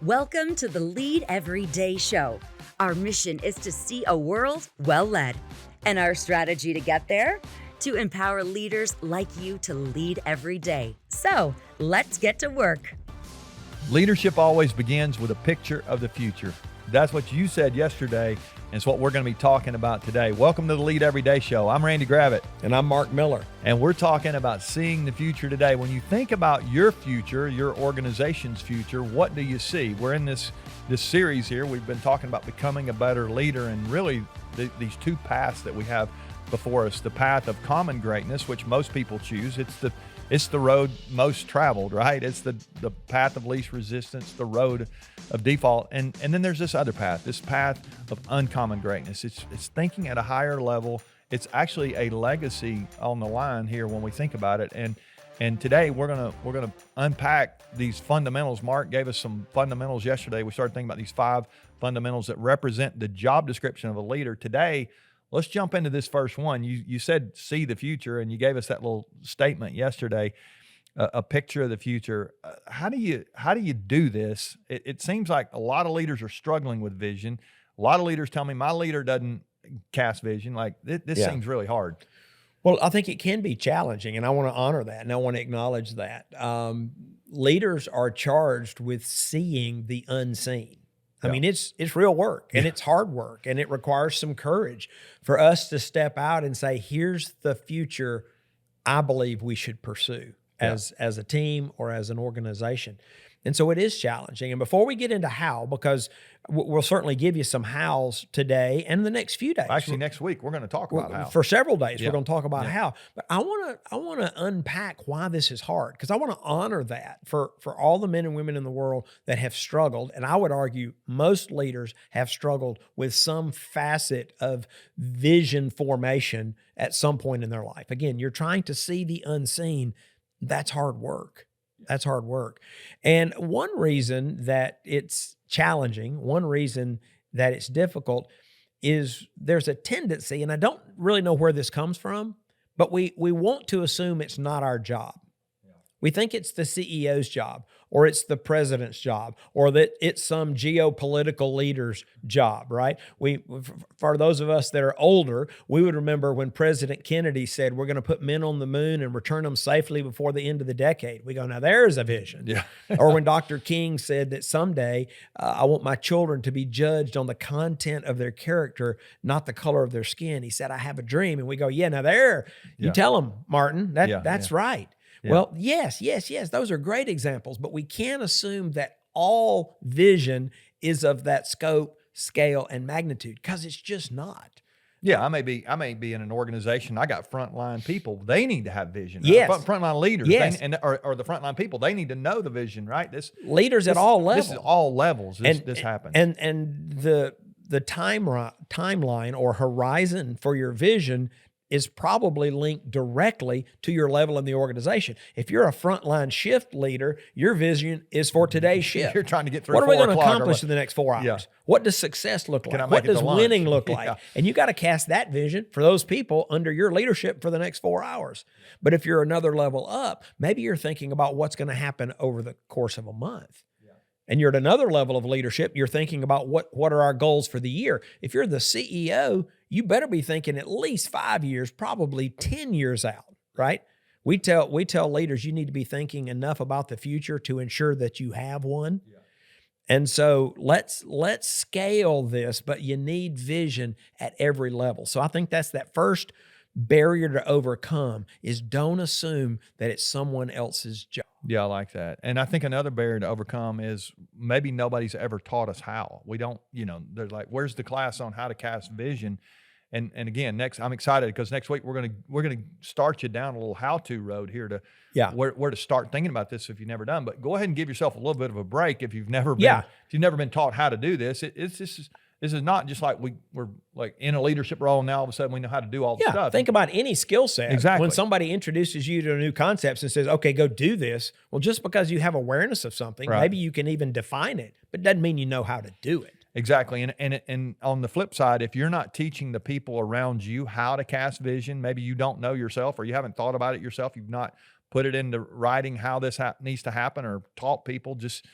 Welcome to the Lead Every Day show. Our mission is to see a world well led. And our strategy to get there? To empower leaders like you to lead every day. So let's get to work. Leadership always begins with a picture of the future. That's what you said yesterday, and it's what we're going to be talking about today. Welcome to the Lead Every Day show. I'm Randy Gravitt. And I'm Mark Miller. And we're talking about seeing the future today. When you think about your future, your organization's future, what do you see? We're in this series here. We've been talking about becoming a better leader, and really these two paths that we have before us. The path of common greatness, which most people choose. It's the road most traveled, right? It's the path of least resistance, the road of default. And then there's this other path, this path of uncommon greatness. It's thinking at a higher level. It's actually a legacy on the line here when we think about it. And today we're gonna unpack these fundamentals. Mark gave us some fundamentals yesterday. We started thinking about these 5 fundamentals that represent the job description of a leader. Today, let's jump into this first one. You said see the future, and you gave us that little statement yesterday, a picture of the future. How do you do this? It seems like a lot of leaders are struggling with vision. A lot of leaders tell me my leader doesn't cast vision. Like this seems really hard. Well, I think it can be challenging, and I want to honor that, and I want to acknowledge that. Leaders are charged with seeing the unseen. I mean, it's real work, and it's hard work, and it requires some courage for us to step out and say, here's the future I believe we should pursue as a team or as an organization. And so it is challenging. And before we get into how, because we'll certainly give you some hows today and the next few days. Actually, next week we're going to talk about how. For several days, we're going to talk about how. But I want to unpack why this is hard, because I want to honor that for all the men and women in the world that have struggled. And I would argue most leaders have struggled with some facet of vision formation at some point in their life. Again, you're trying to see the unseen. That's hard work. That's hard work. And one reason that it's challenging, one reason that it's difficult is there's a tendency, and I don't really know where this comes from, but we want to assume it's not our job. We think it's the CEO's job, or it's the president's job, or that it's some geopolitical leader's job, right? For those of us that are older, we would remember when President Kennedy said, we're going to put men on the moon and return them safely before the end of the decade. We go, now there's a vision. Yeah. Or when Dr. King said that someday I want my children to be judged on the content of their character, not the color of their skin. He said, I have a dream. And we go, yeah, now there, you tell them, Martin, that's right. Yeah. Well, yes. Those are great examples, but we can't assume that all vision is of that scope, scale, and magnitude, because it's just not. Yeah, I may be in an organization. I got frontline people. They need to have vision. Yes. Frontline leaders. Yes. Or the frontline people. They need to know the vision, right? Leaders at all levels. This is all levels. This happens. And the timeline or horizon for your vision is probably linked directly to your level in the organization. If you're a frontline shift leader, your vision is for today's shift. You're trying to get through. What are we going to accomplish in the next 4 hours? Yeah. What does success look like? What does winning look like? And you got to cast that vision for those people under your leadership for the next 4 hours. But if you're another level up, maybe you're thinking about what's going to happen over the course of a month. And you're at another level of leadership, you're thinking about what are our goals for the year. If you're the CEO, you better be thinking at least 5 years, probably 10 years out, right? We tell leaders you need to be thinking enough about the future to ensure that you have one. Yeah. And so let's scale this, but you need vision at every level. So I think that's that first barrier to overcome is don't assume that it's someone else's job. Yeah, I like that. And I think another barrier to overcome is maybe nobody's ever taught us how. We don't, there's like, where's the class on how to cast vision? And again, I'm excited because next week we're gonna start you down a little how-to road here to where to start thinking about this if you've never done. But go ahead and give yourself a little bit of a break if you've never been taught how to do this. This is not just like we're like in a leadership role and now all of a sudden we know how to do all the stuff. Think about any skill set. Exactly. When somebody introduces you to new concepts and says, okay, go do this. Well, just because you have awareness of something, maybe you can even define it, but it doesn't mean you know how to do it. Exactly. And on the flip side, if you're not teaching the people around you how to cast vision, maybe you don't know yourself or you haven't thought about it yourself, you've not put it into writing how this needs to happen or taught people, just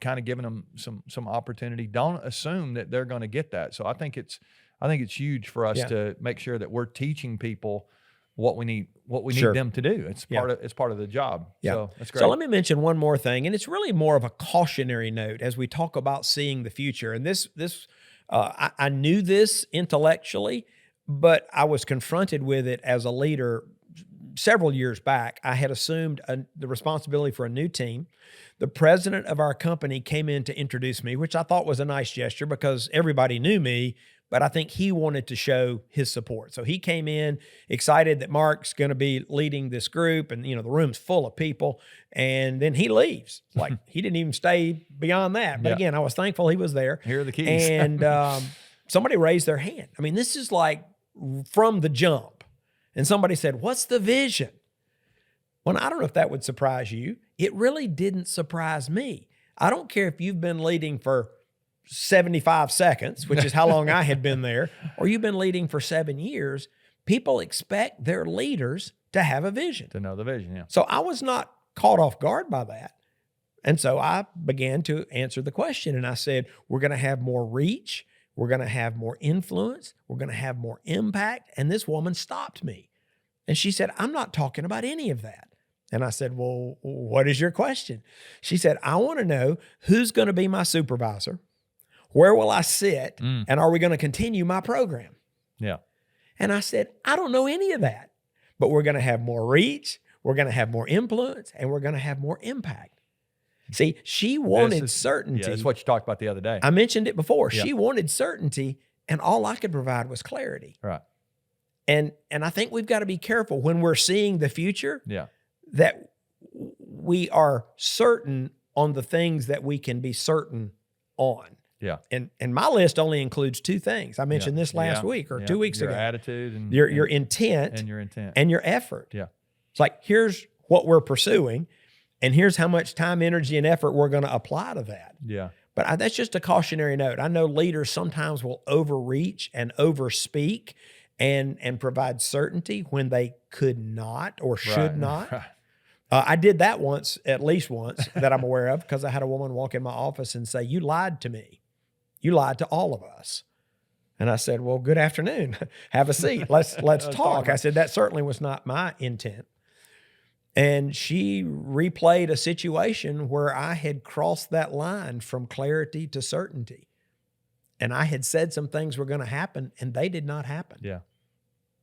kind of giving them some opportunity. Don't assume that they're going to get that. So I think it's huge for us to make sure that we're teaching people what we need them to do. It's part of the job. Yeah. So that's great. So let me mention one more thing, and it's really more of a cautionary note as we talk about seeing the future. And I knew this intellectually, but I was confronted with it as a leader several years back. I had assumed the responsibility for a new team. The president of our company came in to introduce me, which I thought was a nice gesture because everybody knew me, but I think he wanted to show his support. So he came in excited that Mark's going to be leading this group, and the room's full of people, and then he leaves. Like he didn't even stay beyond that. But again, I was thankful he was there. Here are the keys. And somebody raised their hand. I mean, this is like from the jump. And somebody said, "What's the vision?" Well, I don't know if that would surprise you. It really didn't surprise me. I don't care if you've been leading for 75 seconds, which is how long I had been there, or you've been leading for 7 years. People expect their leaders to have a vision. To know the vision, yeah. So I was not caught off guard by that. And so I began to answer the question, and I said, we're going to have more reach. We're going to have more influence. We're going to have more impact. And this woman stopped me. And she said, "I'm not talking about any of that." And I said, "Well, what is your question?" She said, "I want to know who's going to be my supervisor, where will I sit, and are we going to continue my program?" Yeah. And I said, "I don't know any of that, but we're going to have more reach, we're going to have more influence, and we're going to have more impact." See, she wanted certainty. Yeah, that's what you talked about the other day. I mentioned it before. Yeah. She wanted certainty, and all I could provide was clarity. Right. And I think we've got to be careful when we're seeing the future Yeah. that we are certain on the things that we can be certain on. Yeah. And my list only includes 2 things. I mentioned this last week or 2 weeks your ago. Attitude and Your intent and your intent and your effort. Yeah. It's like, here's what we're pursuing, and here's how much time, energy, and effort we're going to apply to that. Yeah. But that's just a cautionary note. I know leaders sometimes will overreach and overspeak and provide certainty when they could not or should not. Right. I did that at least once that I'm aware of, because I had a woman walk in my office and say, "You lied to me. You lied to all of us." And I said, "Well, good afternoon. Have a seat. Let's talk." I said, "That certainly was not my intent." And she replayed a situation where I had crossed that line from clarity to certainty. And I had said some things were going to happen, and they did not happen. Yeah.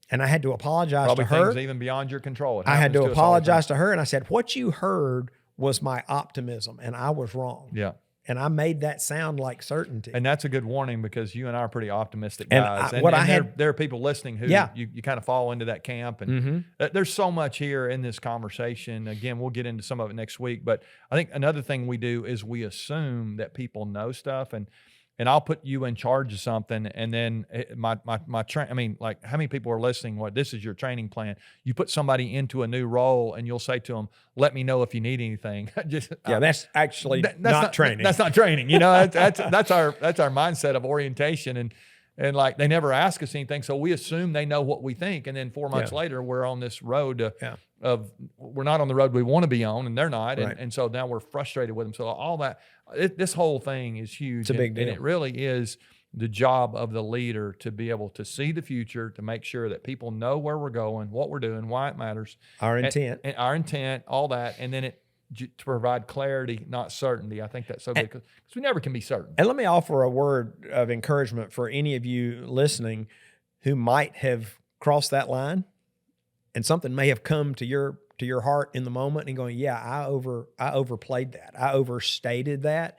And I had to apologize Probably to her. things even beyond your control. I had to apologize to her, and I said, "What you heard was my optimism, and I was wrong." Yeah. And I made that sound like certainty. And that's a good warning, because you and I are pretty optimistic And guys. There are people listening who you kind of fall into that camp. And there's so much here in this conversation. Again, we'll get into some of it next week. But I think another thing we do is we assume that people know stuff. And I'll put you in charge of something, and then like, how many people are listening? What, this is your training plan? You put somebody into a new role, and you'll say to them, "Let me know if you need anything." That's actually that's not training. That's not training. That's our mindset of orientation, and like, they never ask us anything, so we assume they know what we think, and then 4 months later, we're on this road we're not on the road we want to be on, and they're not, and so now we're frustrated with them. So all that. This whole thing is huge. It's a big deal. And it really is the job of the leader to be able to see the future, to make sure that people know where we're going, what we're doing, why it matters. Our intent. And our intent, all that. And then to provide clarity, not certainty. I think that's so good, because we never can be certain. And let me offer a word of encouragement for any of you listening who might have crossed that line, and something may have come to your heart in the moment, and going, "Yeah, I overplayed that. I overstated that."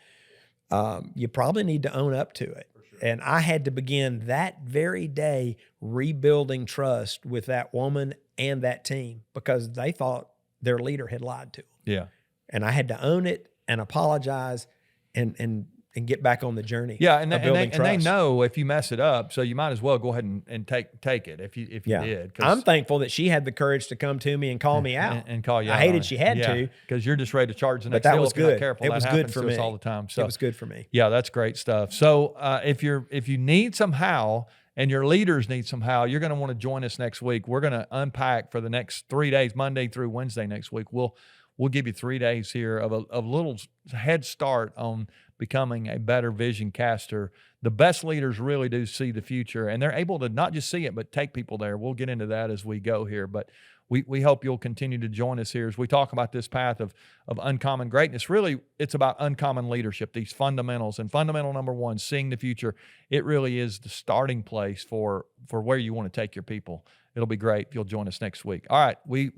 You probably need to own up to it. Sure. And I had to begin that very day rebuilding trust with that woman and that team, because they thought their leader had lied to them. Yeah. And I had to own it and apologize and get back on the journey. Yeah, and they know if you mess it up, so you might as well go ahead and take it if you did. I'm thankful that she had the courage to come to me and call me out. And call you out. I hated she had to. Because you're just ready to charge the next but that hill was if you're not good. careful. It was good for me. All the time. So it was good for me. Yeah, that's great stuff. So if you need some how, and your leaders need some how, you're going to want to join us next week. We're going to unpack for the next 3 days, Monday through Wednesday next week. We'll we'll give you 3 days here of a little head start on becoming a better vision caster. The best leaders really do see the future, and they're able to not just see it, but take people there. We'll get into that as we go here, but we hope you'll continue to join us here as we talk about this path of uncommon greatness. Really, it's about uncommon leadership, these fundamentals. And fundamental number one, seeing the future, it really is the starting place for where you want to take your people. It'll be great if you'll join us next week. All right, we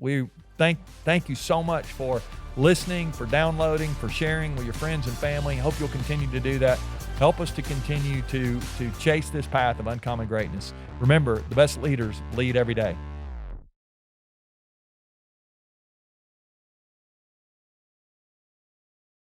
thank you so much for listening, for downloading, for sharing with your friends and family. Hope you'll continue to do that. Help us to continue to chase this path of uncommon greatness. Remember, the best leaders lead every day.